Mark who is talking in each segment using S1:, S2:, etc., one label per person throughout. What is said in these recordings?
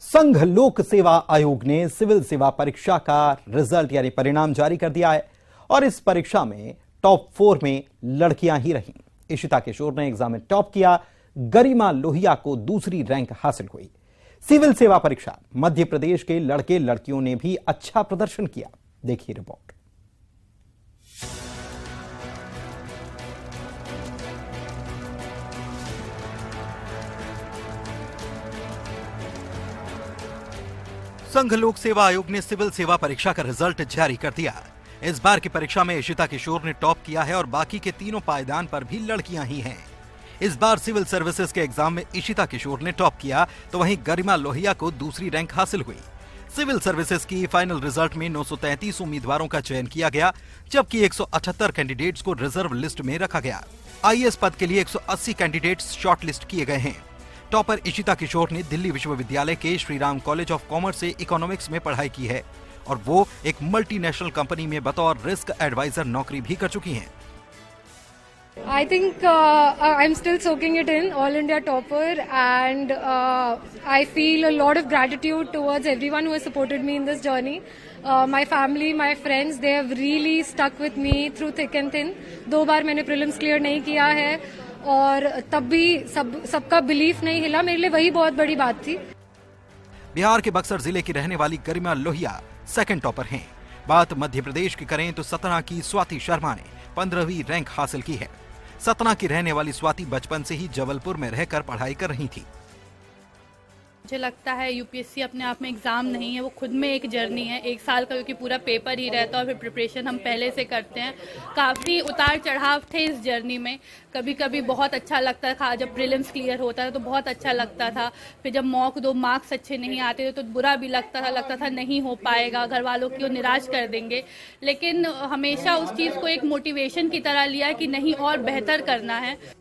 S1: संघ लोक सेवा आयोग ने सिविल सेवा परीक्षा का रिजल्ट यानी परिणाम जारी कर दिया है और इस परीक्षा में टॉप 4 में लड़कियां ही रहीं। इशिता किशोर ने एग्जाम में टॉप किया, गरिमा लोहिया को दूसरी रैंक हासिल हुई। सिविल सेवा परीक्षा मध्य प्रदेश के लड़के लड़कियों ने भी अच्छा प्रदर्शन किया। देखिए रिपोर्ट।
S2: संघ लोक सेवा आयोग ने सिविल सेवा परीक्षा का रिजल्ट जारी कर दिया। इस बार की परीक्षा में इशिता किशोर ने टॉप किया है और बाकी के तीनों पायदान पर भी लड़कियां ही हैं। इस बार सिविल सर्विसेज के एग्जाम में इशिता किशोर ने टॉप किया तो वहीं गरिमा लोहिया को दूसरी रैंक हासिल हुई। सिविल सर्विसेज की फाइनल रिजल्ट में 933 उम्मीदवारों का चयन किया गया, जबकि 178 कैंडिडेट्स को रिजर्व लिस्ट में रखा गया। आईएएस पद के लिए 180 कैंडिडेट्स शॉर्टलिस्ट किए गए हैं। टॉपर इशिता किशोर ने दिल्ली विश्वविद्यालय के श्रीराम कॉलेज ऑफ कॉमर्स से इकोनॉमिक्स में पढ़ाई की है और वो एक मल्टीनेशनल कंपनी में बतौर रिस्क एडवाइजर नौकरी भी कर चुकी हैं।
S3: I think I'm still soaking it in, all India topper, and I feel a lot of gratitude towards everyone who has supported me in this journey. My family, my friends, they have really stuck with me through thick and thin. 2 बार मैंने prelims clear नहीं किया है और तब भी सबका belief नहीं हिला, मेरे लिए वही बहुत बड़ी बात थी।
S2: बिहार के बक्सर जिले की रहने वाली गरिमा लोहिया सेकंड टॉपर हैं। बात मध्य प्रदेश की करें तो सतना की स्वाति शर्मा ने 15वीं रैंक हासिल की है। सतना की रहने वाली स्वाति बचपन से ही जबलपुर में रहकर पढ़ाई कर रही थी।
S4: मुझे लगता है यूपीएससी अपने आप में एग्जाम नहीं है, वो खुद में एक जर्नी है। 1 साल का क्योंकि पूरा पेपर ही रहता है और फिर प्रिपरेशन हम पहले से करते हैं। काफ़ी उतार चढ़ाव थे इस जर्नी में। कभी कभी बहुत अच्छा लगता था, जब प्रीलिम्स क्लियर होता था तो बहुत अच्छा लगता था। फिर जब मॉक 2 मार्क्स अच्छे नहीं आते थे तो बुरा भी लगता था नहीं हो पाएगा, घर वालों की निराश कर देंगे। लेकिन हमेशा उस चीज़ को एक मोटिवेशन की तरह लिया कि नहीं और बेहतर करना है।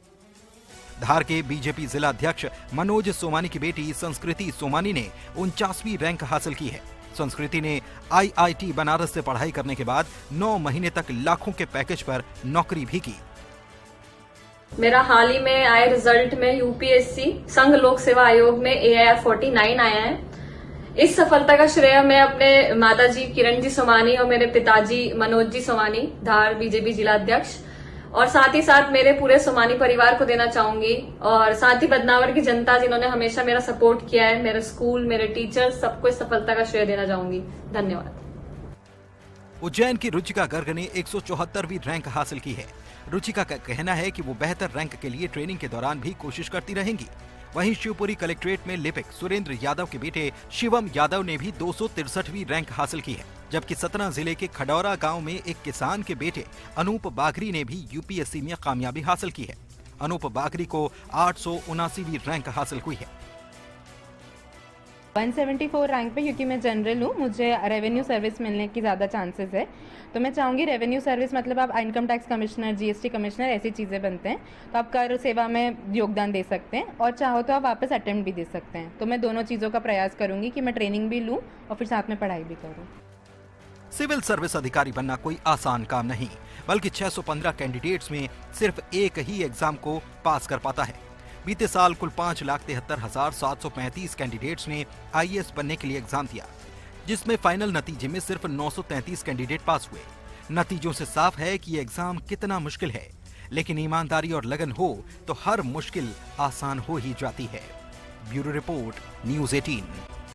S2: धार के बीजेपी जिला अध्यक्ष मनोज सोमानी की बेटी संस्कृति सोमानी ने 49वीं रैंक हासिल की है। संस्कृति ने आईआईटी बनारस से पढ़ाई करने के बाद 9 महीने तक लाखों के पैकेज पर नौकरी भी की।
S5: मेरा हाल ही में आए रिजल्ट में यूपीएससी संघ लोक सेवा आयोग में AIR 49 आया है। इस सफलता का श्रेय मैं अपने माताजी किरण जी सोमानी और मेरे पिताजी मनोज जी सोमानी, धार बीजेपी जिला अध्यक्ष, और साथ ही साथ मेरे पूरे सोमानी परिवार को देना चाहूंगी और साथ ही बदनावर की जनता जिन्होंने हमेशा मेरा सपोर्ट किया है, मेरे स्कूल, मेरे टीचर, सबको इस सफलता का श्रेय देना चाहूंगी। धन्यवाद।
S2: उज्जैन की रुचिका गर्ग ने 174वीं रैंक हासिल की है। रुचिका का कहना है कि वो बेहतर रैंक के लिए ट्रेनिंग के दौरान भी कोशिश करती रहेंगी। वहीं शिवपुरी कलेक्ट्रेट में लिपिक सुरेंद्र यादव के बेटे शिवम यादव ने भी 263वीं रैंक हासिल की है, जबकि सतना जिले के खडौरा गांव में एक किसान के बेटे अनूप बागरी ने भी यूपीएससी में कामयाबी हासिल की है। अनूप बागरी को 879वीं रैंक हासिल हुई है।
S6: 174 रैंक पे, क्योंकि मैं जनरल हूँ, मुझे रेवेन्यू सर्विस मिलने की ज़्यादा चांसेस है। तो मैं चाहूँगी रेवेन्यू सर्विस मतलब आप income tax commissioner, GST commissioner, ऐसी चीज़ें बनते हैं तो आप कर सेवा में योगदान दे सकते हैं और चाहो तो आप वापस अटेम्प्ट भी दे सकते हैं। तो मैं दोनों चीज़ों का प्रयास करूँगी कि मैं ट्रेनिंग भी लूँ और फिर साथ में पढ़ाई भी करूँ।
S2: सिविल सर्विस अधिकारी बनना कोई आसान काम नहीं, बल्कि 615 कैंडिडेट्स में सिर्फ एक ही एग्जाम को पास कर पाता है। बीते साल कुल 5,73,735 कैंडिडेट्स ने आईएएस बनने के लिए एग्जाम दिया, जिसमें फाइनल नतीजे में सिर्फ 933 कैंडिडेट पास हुए। नतीजों से साफ है कि ये एग्जाम कितना मुश्किल है, लेकिन ईमानदारी और लगन हो तो हर मुश्किल आसान हो ही जाती है। Bureau report, news 18।